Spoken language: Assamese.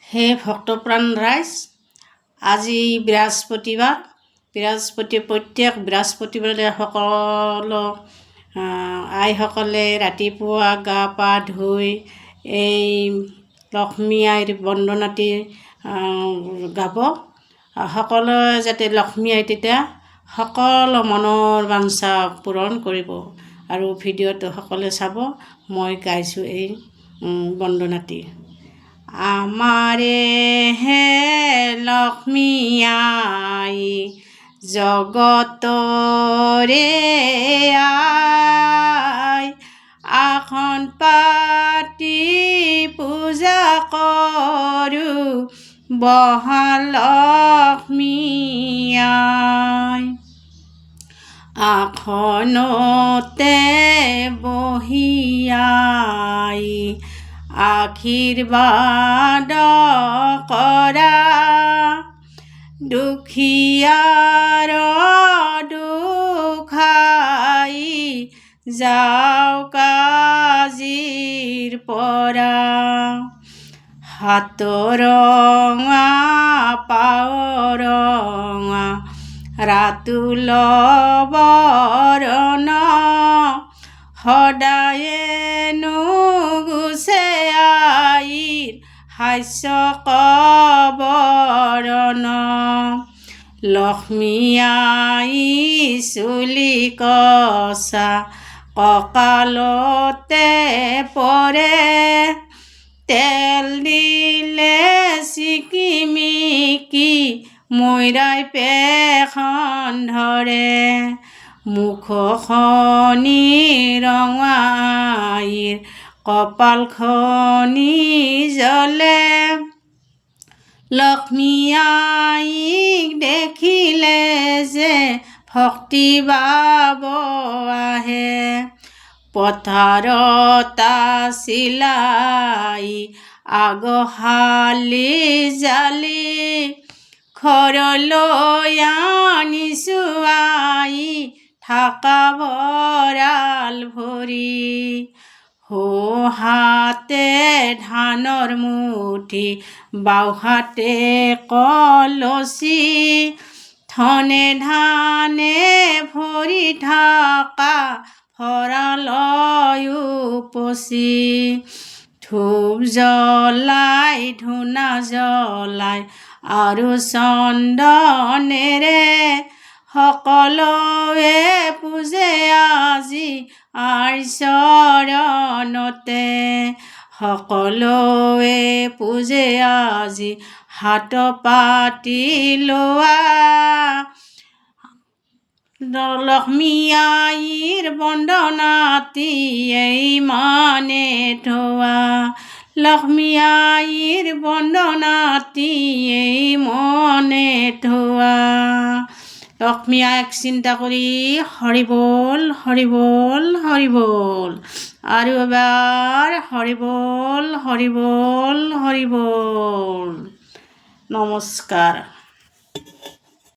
হে ভক্তপ্ৰাণ ৰাইজ, আজি বৃহস্পতিবাৰ প্ৰত্যেক বৃহস্পতিবাৰে সকলো আইসকলে ৰাতিপুৱা গা পা ধুই এই লক্ষ্মী আইৰ বন্দনাটি গাব। সকলোৱে যাতে লক্ষ্মী আই তেতিয়া সকলো মনৰ বাঞ্ছা পূৰণ কৰিব। আৰু ভিডিঅ'টো সকলোৱে চাব। মই গাইছোঁ এই বন্দনাটি। আমাৰে হে লক্ষ্মী আই জগতৰে আই, আসন পাতি পূজা কৰোঁ বহা লক্ষ্মী আই। আসনতে বহি আই আশীৰ্বাদ কৰা, দুখীয়াৰ দুখাই যাওক আজিৰ পৰা। হাতৰ ৰঙা পাৱৰ ৰঙা ৰাতুল বৰণ, সদায়ে নুগুচে আইৰ হাস্য কবৰণ। লক্ষ্মী আই চুলি কচা কঁকালতে পৰে, তেল দিলে চিকিমিকি মৈৰাই পেখন ধৰে। মুখখনি ৰঙা আইৰ কপালখনি জ্বলে, লক্ষ্মী আইক দেখিলে যে ভক্তি ভাৱ আহে। পথাৰত চিলাই আগশালি জালি, ঘৰলৈ আনিছোঁ আই থাকা ভঁৰাল ভৰি। সোঁহাতে ধানৰ মুঠি, বাওঁহাতে কলচি, ধনে ধানে ভৰি থকা ভঁৰালৈ উপচি। ধূপ জ্বলাই ধূনা জ্বলাই আৰু চন্দনেৰে সকলোৱে পূজে আজি আইৰ চৰণতে। সকলোৱে পূজে আজি হাত পাতি লোৱা, লক্ষ্মী আইৰ বন্দনাটি এই মানে ধোৱা। লক্ষ্মী আইৰ বন্দনাটি এই মনে ধোৱা। লক্ষ্মী আইক চিন্তা কৰি হৰি বল হৰি বল হৰি বল। আৰু এবাৰ হৰি বল হৰি বল হৰি বল। নমস্কাৰ।